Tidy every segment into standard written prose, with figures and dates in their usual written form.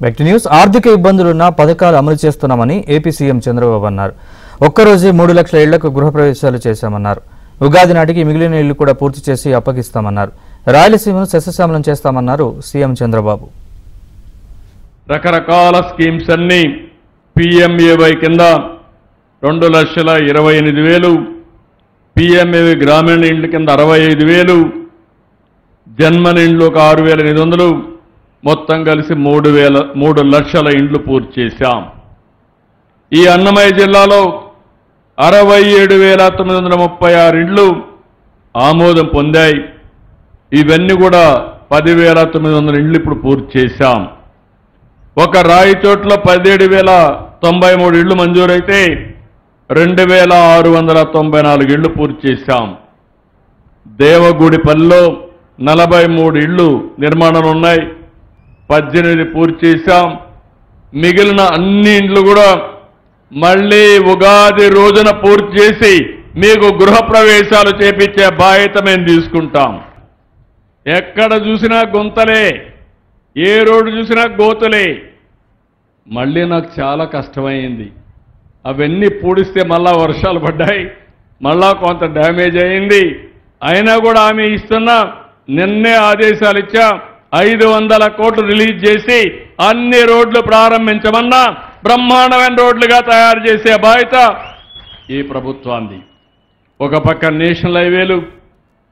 Back to news. ఆర్థిక ఇబ్బందులున్న పథకాలు అమలు చేస్తున్నామని ఏపీ సీఎం చంద్రబాబు అన్నారు. ఒక్కరోజే 3 లక్షల ఇళ్లకు గృహప్రవేశాలు చేశామన్నారు. ఉగాది నాటికి మిగిలిన ఇళ్లు కూడా పూర్తి చేసి అప్పగిస్తామన్నారు. రాయలసీమను సస్యశ్యామలం చేస్తామన్నారు సీఎం చంద్రబాబు. రకరకాల స్కీమ్స్ అన్ని పీఎంఏవై కింద 2,28,000, పీఎంఏవై గ్రామీణ ఇండ్ల కింద 65,000, జన్మన్ ఇండ్లు ఒక 6,800, మొత్తం కలిసి 3 లక్షల ఇండ్లు పూర్తి చేశాం. ఈ అన్నమయ్య జిల్లాలో 67,936 ఇండ్లు ఆమోదం పొందాయి. ఇవన్నీ కూడా 10,900 ఇండ్లు ఇప్పుడు పూర్తి చేశాం. ఒక రాయిచోట్ల 17,093 ఇళ్లు మంజూరైతే 2,694 ఇళ్లు పూర్తి చేశాం. దేవగుడిపల్లిలో 43 ఇళ్లు నిర్మాణాలు ఉన్నాయి, 18 పూర్తి చేశాం. మిగిలిన అన్ని ఇండ్లు కూడా మళ్ళీ ఉగాది రోజున పూర్తి చేసి మీకు గృహప్రవేశాలు చేపించే బాధ్యత మేము తీసుకుంటాం. ఎక్కడ చూసినా గుంతలే, ఏ రోడ్డు చూసినా గోతులే. మళ్ళీ నాకు చాలా కష్టమైంది. అవన్నీ పూడిస్తే మళ్ళా వర్షాలు పడ్డాయి, మళ్ళా కొంత డ్యామేజ్ అయింది. అయినా కూడా ఆమె ఇస్తున్నా, నిన్నే ఆదేశాలు ఇచ్చా, 500 కోట్లు రిలీజ్ చేసి అన్ని రోడ్లు ప్రారంభించమన్నా బ్రహ్మాండమైన రోడ్లుగా తయారు చేసే బాధ్యత ఈ ప్రభుత్వాన్ని. ఒక పక్క నేషనల్ హైవేలు,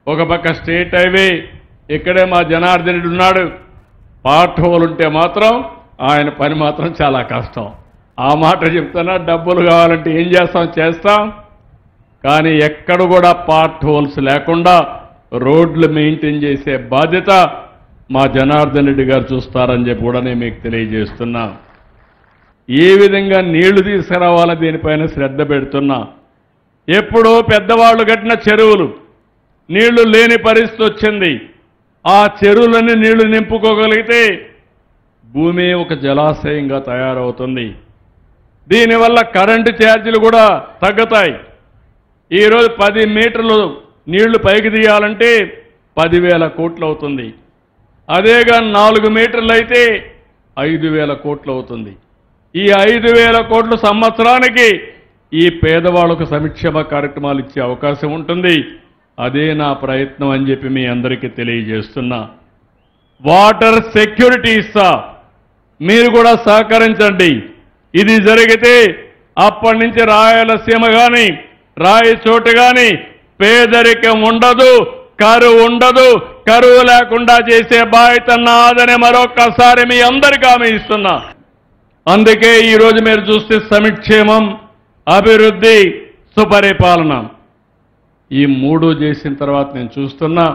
ఒక పక్క స్టేట్ హైవే. ఇక్కడే మా జనార్దన్ రెడ్డి ఉన్నాడు. పార్ట్ హోల్ ఉంటే మాత్రం ఆయన పని మాత్రం చాలా కష్టం. ఆ మాట చెప్తున్నా. డబ్బులు కావాలంటే ఏం చేస్తాం. కానీ ఎక్కడ కూడా పార్ట్ హోల్స్ లేకుండా రోడ్లు మెయింటైన్ చేసే బాధ్యత మా జనార్దన్ రెడ్డి గారు చూస్తారని చెప్పి కూడా నేను మీకు తెలియజేస్తున్నా. ఏ విధంగా నీళ్లు తీసుకురావాలని దీనిపైన శ్రద్ధ పెడుతున్నా. ఎప్పుడో పెద్దవాళ్ళు కట్టిన చెరువులు నీళ్లు లేని పరిస్థితి వచ్చింది. ఆ చెరువులన్నీ నీళ్లు నింపుకోగలిగితే భూమి ఒక జలాశయంగా తయారవుతుంది. దీనివల్ల కరెంటు ఛార్జీలు కూడా తగ్గుతాయి. ఈరోజు 10 మీటర్లు నీళ్లు పైకి తీయాలంటే 10,000 కోట్లు అవుతుంది. అదేగా 4 మీటర్లు అయితే 5,000 కోట్లు అవుతుంది. ఈ 5,000 కోట్లు సంవత్సరానికి ఈ పేదవాళ్లకు సంక్షేమ కార్యక్రమాలు ఇచ్చే అవకాశం ఉంటుంది. అదే నా ప్రయత్నం అని చెప్పి మీ అందరికీ తెలియజేస్తున్నా. వాటర్ సెక్యూరిటీ ఇస్తా, మీరు కూడా సహకరించండి. ఇది జరిగితే అప్పటి నుంచి రాయలసీమ కానీ రాయచోటు కానీ పేదరికం ఉండదు, కరువు ఉండదు. కరువు లేకుండా చేసే బాధ్యత నాదని మరొక్కసారి మీ అందరికీ హామీ ఇస్తున్నా. అందుకే ఈరోజు మీరు చూస్తే సంక్షేమం, అభివృద్ధి, సుపరిపాలన ఈ 3 చేసిన తర్వాత నేను చూస్తున్నా.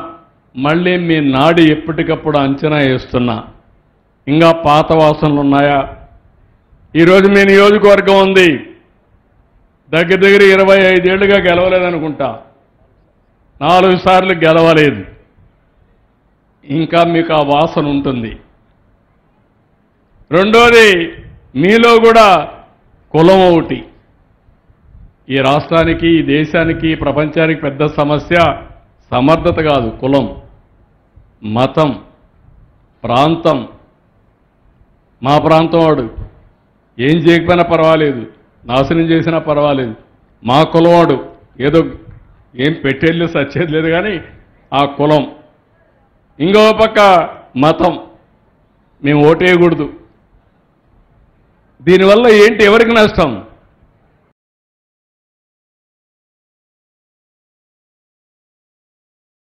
మళ్ళీ మీ నాడి ఎప్పటికప్పుడు అంచనా వేస్తున్నా. ఇంకా పాత వాసనలు ఉన్నాయా? ఈరోజు మీ నియోజకవర్గం ఉంది, దగ్గర 25 ఏళ్లుగా గెలవలేదనుకుంటా, 4 సార్లు గెలవలేదు. ఇంకా మీకు ఆ వాసన ఉంటుంది. రెండోది, మీలో కూడా కులం ఒకటి. ఈ రాష్ట్రానికి, ఈ దేశానికి, ఈ ప్రపంచానికి పెద్ద సమస్య సమర్థత కాదు, కులం, మతం, ప్రాంతం. మా ప్రాంతం వాడు ఏం చేయకపోయినా పర్వాలేదు, నాశనం చేసినా పర్వాలేదు. మా కులం వాడు ఏదో ఏం పెట్టేళ్ళు సచ్చేది లేదు, కానీ ఆ కులం. ఇంకో పక్క మతం, మేము ఓటేయకూడదు. దీనివల్ల ఏంటి, ఎవరికి నష్టం?